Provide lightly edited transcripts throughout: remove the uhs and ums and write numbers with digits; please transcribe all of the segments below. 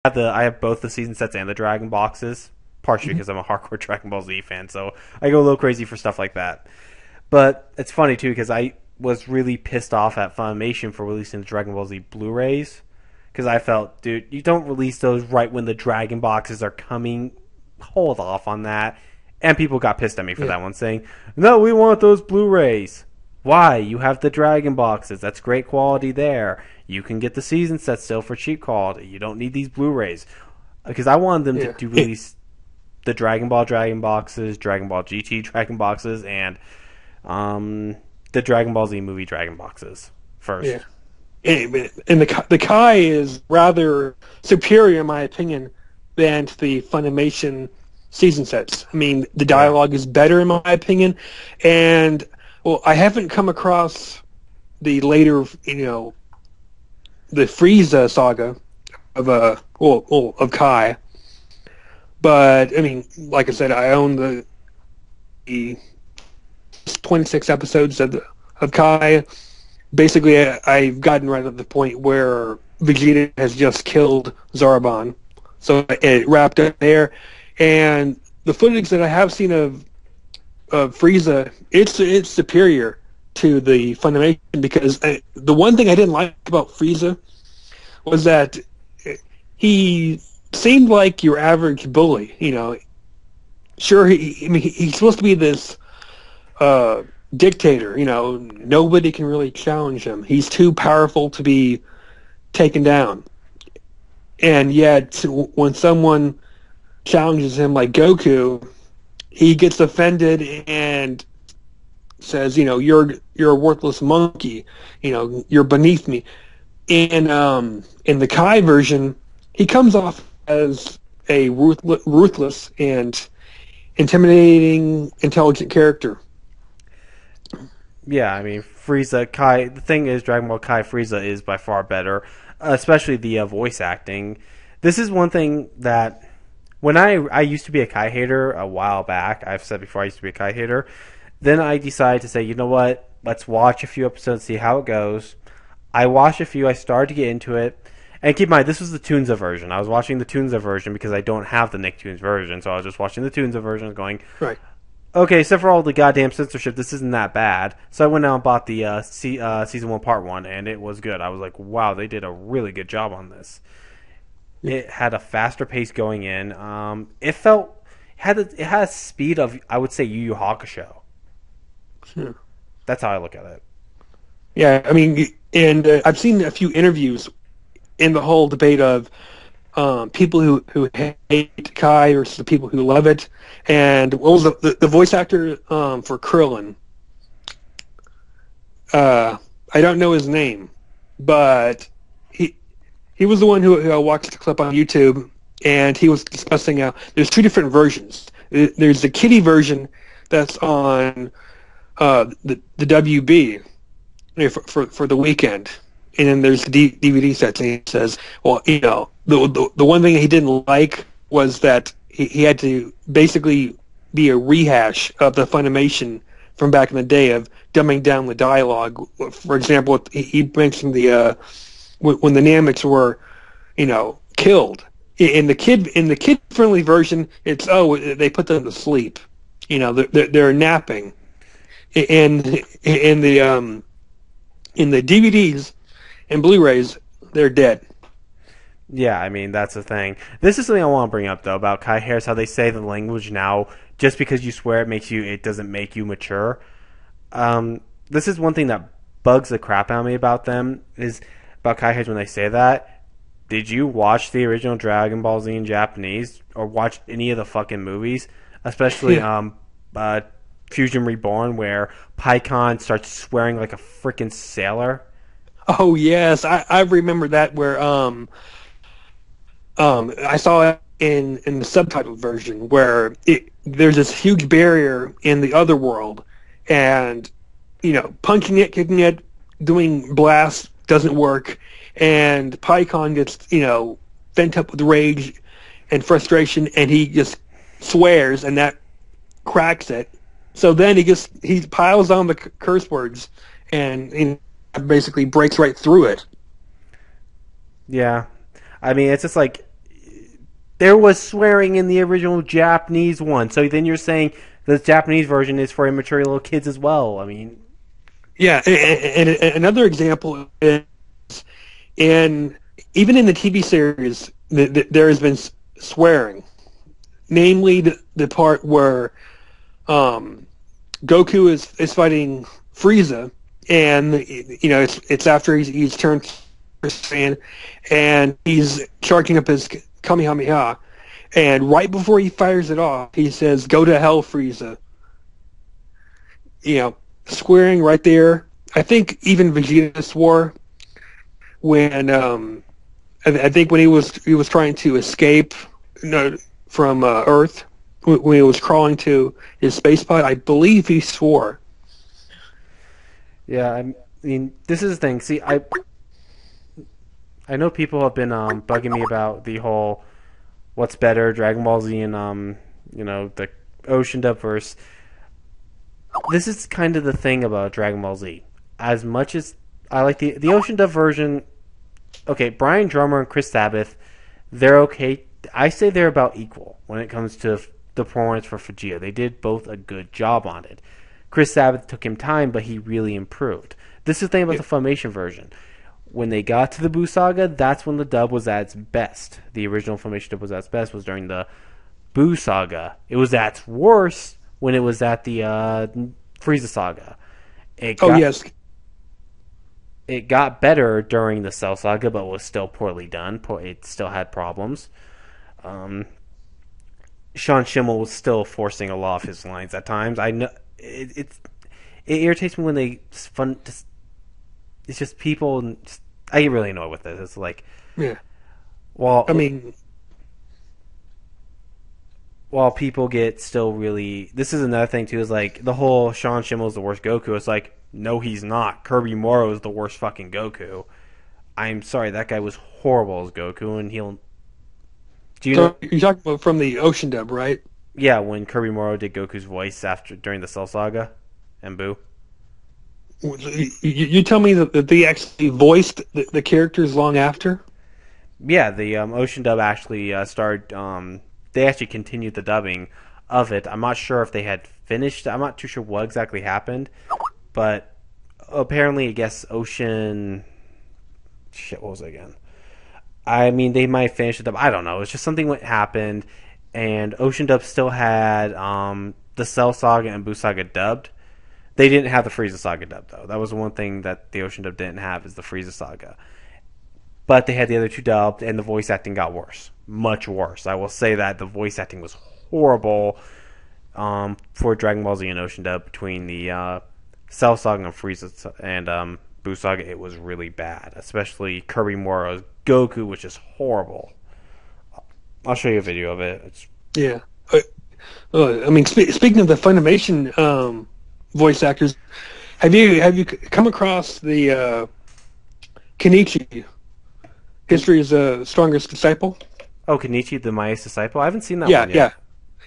I have both the season sets and the Dragon boxes, partially because I'm a hardcore Dragon Ball Z fan, so I go a little crazy for stuff like that. But it's funny too because I was really pissed off at Funimation for releasing the Dragon Ball Z Blu-rays because I felt, dude, you don't release those right when the Dragon boxes are coming. Hold off on that. And people got pissed at me for that one, saying, "No, we want those Blu-rays." Why? You have the Dragon boxes. That's great quality there. You can get the season set still for cheap quality. You don't need these Blu-rays. Because I wanted them to release the Dragon Ball Dragon boxes, Dragon Ball GT Dragon boxes, and the Dragon Ball Z movie Dragon boxes first. Yeah. And the Kai is rather superior, in my opinion, than the Funimation season sets. I mean, the dialogue is better, in my opinion, and well, I haven't come across the later, the Frieza saga of Kai, but I mean, like I said, I own the 26 episodes of Kai. Basically, I've gotten right at the point where Vegeta has just killed Zarbon, so it wrapped up there. And the footage that I have seen of Frieza, it's superior to the Funimation, because the one thing I didn't like about Frieza was that he seemed like your average bully. Sure, he's supposed to be this dictator. Nobody can really challenge him. He's too powerful to be taken down. And yet, when someone challenges him, like Goku, he gets offended and says, you're a worthless monkey. You're beneath me. In the Kai version, he comes off as a ruthless and intimidating, intelligent character. Yeah, I mean, Frieza, Kai, the thing is, Dragon Ball Kai Frieza is by far better, especially the voice acting. This is one thing that, when I used to be a Kai hater a while back, I've said before I used to be a Kai hater, then I decided to say, you know what, let's watch a few episodes, see how it goes. I watched a few, I started to get into it, and keep in mind, this was the Toonza version. I was watching the Toonza version because I don't have the Nicktoons version, so I was just watching the Toonza version going, right. Okay, except for all the goddamn censorship, this isn't that bad. So I went out and bought the Season 1 Part 1, and it was good. I was like, wow, they did a really good job on this. It had a faster pace going in. It had a speed of, I would say, Yu Yu Hakusho. That's how I look at it. Yeah, I mean, and I've seen a few interviews in the whole debate of people who hate Kai versus the people who love it. And what was the voice actor for Krillin? I don't know his name, but he was the one who I watched the clip on YouTube, and he was discussing how there's two different versions. There's the kiddie version that's on the WB for the weekend, and then there's the DVD sets, and he says, well, the one thing he didn't like was that he had to basically be a rehash of the Funimation from back in the day of dumbing down the dialogue. For example, he mentioned when the Nameks were, killed. In the kid friendly version, it's they put them to sleep. They're napping. In the DVDs and Blu-rays, they're dead. Yeah, I mean, that's the thing. This is something I want to bring up, though, about Kai Harris, how they say the language now, just because you swear it doesn't make you mature. This is one thing that bugs the crap out of me about them, is about Kai Harris when they say that. Did you watch the original Dragon Ball Z in Japanese, or watch any of the fucking movies? Especially Fusion Reborn, where Pikkon starts swearing like a freaking sailor. Oh, yes. I remember that, where I saw it in the subtitled version, where there's this huge barrier in the other world, and punching it, kicking it, doing blasts doesn't work, and Pikkon gets bent up with rage and frustration, and he just swears, and that cracks it. So then he piles on the curse words, and basically breaks right through it. Yeah, I mean, it's just like, There was swearing in the original Japanese one. So then you're saying the Japanese version is for immature little kids as well. I mean, Yeah, and another example is even in the TV series, there has been swearing. Namely, the part where Goku is fighting Frieza, and it's after he's turned Super Saiyan, and he's charging up his Kamehameha, and right before he fires it off, he says, "Go to hell, Frieza." Swearing right there. I think even Vegeta swore when I think when he was trying to escape from Earth, when he was crawling to his space pod. I believe he swore. yeah, I mean, this is the thing. See, I know people have been bugging me about the whole what's better, Dragon Ball Z and the Ocean Dub verse. This is kind of the thing about Dragon Ball Z. As much as I like the Ocean Dub version, okay, Brian Drummer and Chris Sabbath, they're okay. I say they're about equal when it comes to the performance for Vegeta. They did both a good job on it. Chris Sabbath took him time, but he really improved. This is the thing about the Funimation version. When they got to the Buu Saga, that's when the dub was at its best. The original Funimation dub was at its best was during the Buu Saga. It was at its worst when it was at the Frieza Saga. Yes. It got better during the Cell Saga, but was still poorly done. It still had problems. Sean Schimmel was still forcing a lot of his lines at times. I know it irritates me when it's just people. I get really annoyed with it. It's like, yeah. Well, I mean, while people get still really, this is another thing too. Is like the whole Sean Schimmel's the worst Goku. It's like, no, he's not. Kirby Morrow is the worst fucking Goku. I'm sorry, that guy was horrible as Goku, and he'll. You're talking about from the Ocean Dub, right? Yeah, when Kirby Morrow did Goku's voice during the Cell Saga and Buu. You tell me that they actually voiced the characters long after? Yeah, the Ocean Dub actually started. They actually continued the dubbing of it. I'm not sure if they had finished. I'm not too sure what exactly happened, but apparently, I guess Ocean. Shit, what was it again? I mean, they might finish the dub. I don't know. It's just something that happened, and Ocean Dub still had the Cell Saga and Buu Saga dubbed. They didn't have the Frieza Saga dub, though. That was the one thing that the Ocean Dub didn't have, is the Frieza Saga. But they had the other two dubbed, and the voice acting got worse. Much worse. I will say that the voice acting was horrible for Dragon Ball Z and Ocean Dub between the Cell Saga and Frieza and Buu Saga. It was really bad, especially Kirby Morrow's Goku, which is horrible. I'll show you a video of it. Yeah. I mean, speaking of the Funimation voice actors, have you come across the Kenichi, History's Strongest Disciple? Oh, Kenichi, the Maya's Disciple? I haven't seen that one yet.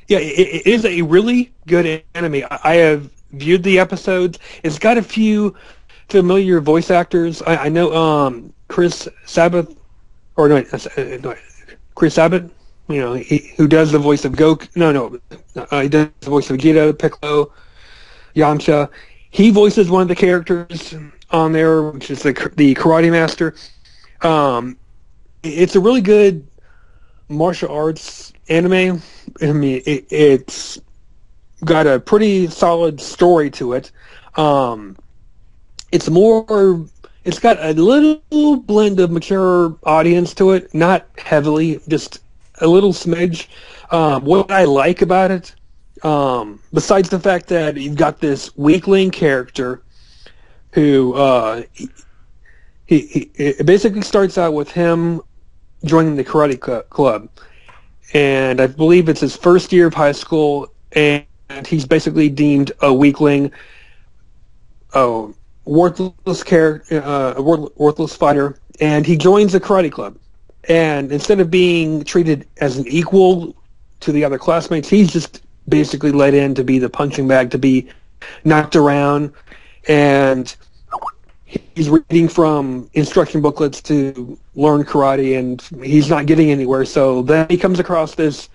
Yeah, it is a really good anime. I have viewed the episodes. It's got a few familiar voice actors. I know Chris Sabbath, or no, Chris Sabbath, who does the voice of Goku. He does the voice of Vegeta, Piccolo, Yamcha. He voices one of the characters on there, which is the Karate Master. It's a really good martial arts anime. I mean, it's got a pretty solid story to it. It's got a little blend of mature audience to it, not heavily, just a little smidge. What I like about it, besides the fact that you've got this weakling character who it basically starts out with him joining the karate club, and I believe it's his first year of high school, and he's basically deemed a weakling, a worthless worthless fighter, and he joins the karate club. And instead of being treated as an equal to the other classmates, he's just basically let in to be the punching bag, to be knocked around, and he's reading from instruction booklets to learn karate, and he's not getting anywhere. So then he comes across this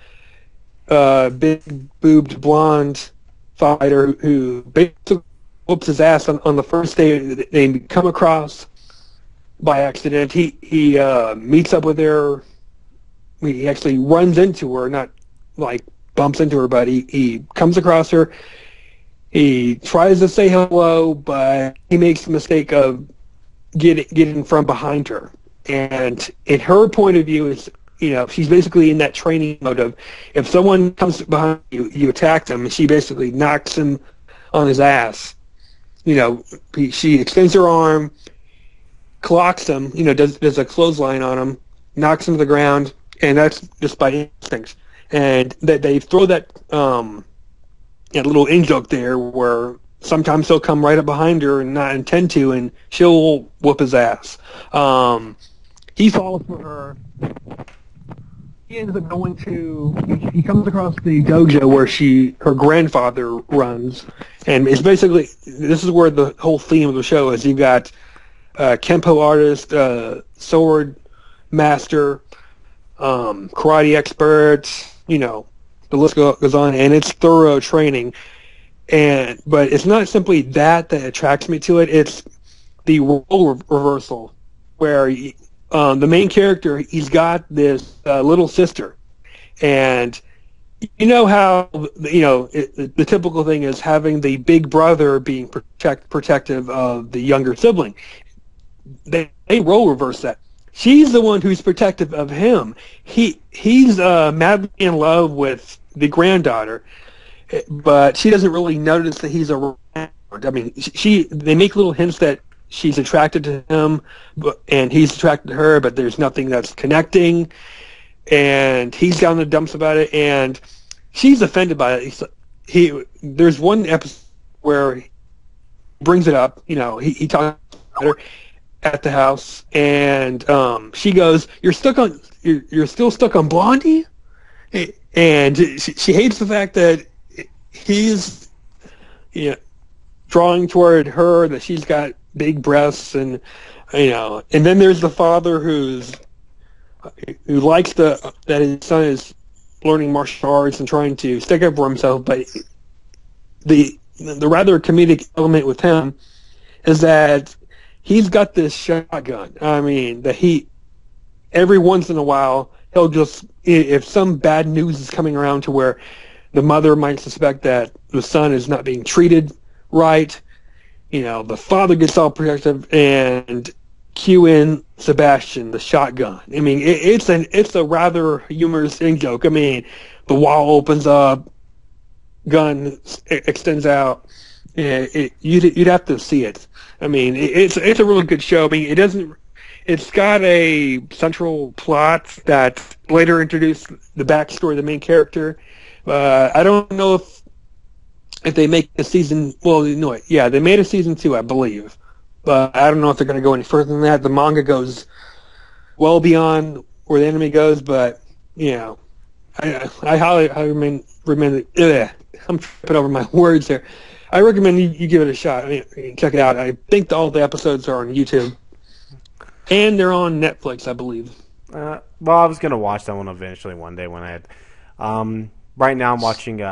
big-boobed blonde fighter who basically whoops his ass on the first day they come across by accident. He meets up with her. He actually runs into her, not like bumps into her, but he comes across her. He tries to say hello, but he makes the mistake of getting from behind her. And in her point of view, is she's basically in that training mode of if someone comes behind you, you attack them, and she basically knocks him on his ass. She extends her arm, clocks him, does a clothesline on him, knocks him to the ground, and that's just by instinct. And they throw that little in-joke there where sometimes he'll come right up behind her and not intend to, and she'll whoop his ass. He falls for her. He ends up going to. He comes across the dojo where her grandfather runs, and it's basically this is where the whole theme of the show is. You've got kempo artist, sword master, karate expert. The list goes on, and it's thorough training. But it's not simply that attracts me to it. It's the role reversal, where the main character, he's got this little sister, and how the typical thing is having the big brother being protective of the younger sibling. They role reverse that. She's the one who's protective of him. He's madly in love with the granddaughter, but she doesn't really notice that he's around. I mean, they make little hints that she's attracted to him, and he's attracted to her, but there's nothing that's connecting. And he's down in the dumps about it, and she's offended by it. There's one episode where he brings it up. He talks about her at the house, and she goes, "You're still stuck on Blondie," and she hates the fact that he's drawing toward her, that she's got big breasts, and and then there's the father who likes that his son is learning martial arts and trying to stick up for himself, but the rather comedic element with him is that he's got this shotgun. I mean, every once in a while, he'll just, if some bad news is coming around to where the mother might suspect that the son is not being treated right, the father gets all protective and cue in Sebastian, the shotgun. I mean, it's a rather humorous in-joke. I mean, the wall opens up, gun extends out. You'd have to see it. I mean, it's a really good show. I mean, it's got a central plot that later introduced the backstory of the main character. I don't know if they make a season. Well, no, yeah, they made a season 2, I believe. But I don't know if they're going to go any further than that. The manga goes well beyond where the anime goes, but I highly recommend it. I'm tripping over my words here. I recommend you give it a shot. I mean, check it out. I think all the episodes are on YouTube, and they're on Netflix, I believe. Well, I was gonna watch that one eventually one day when I had. Right now, I'm watching.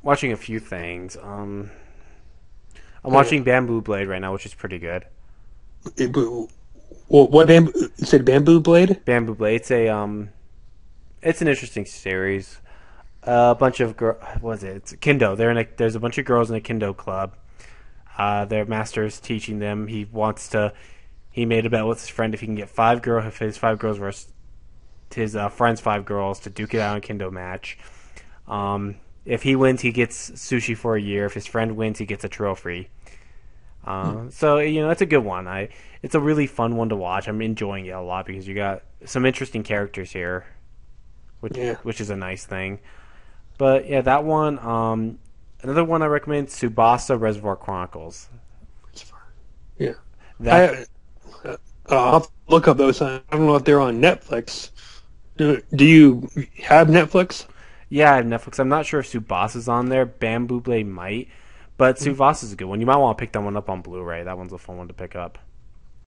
Watching a few things. I'm watching Bamboo Blade right now, which is pretty good. What bamboo? You said Bamboo Blade? Bamboo Blade. It's an interesting series. A bunch of it's Kendo. There's a bunch of girls in a Kendo club. Their master is teaching them. He made a bet with his friend if he can get if his 5 girls versus his friend's 5 girls to duke it out in a Kendo match. If he wins, he gets sushi for a year. If his friend wins, he gets a trophy. So it's a good one. It's a really fun one to watch. I'm enjoying it a lot because you got some interesting characters here, which is a nice thing. But yeah, that one. Another one I recommend: Tsubasa Reservoir Chronicles. Yeah, I'll look up those. I don't know if they're on Netflix. Do you have Netflix? Yeah, I have Netflix. I'm not sure if Tsubasa is on there. Bamboo Blade might, but Tsubasa is a good one. You might want to pick that one up on Blu-ray. That one's a fun one to pick up.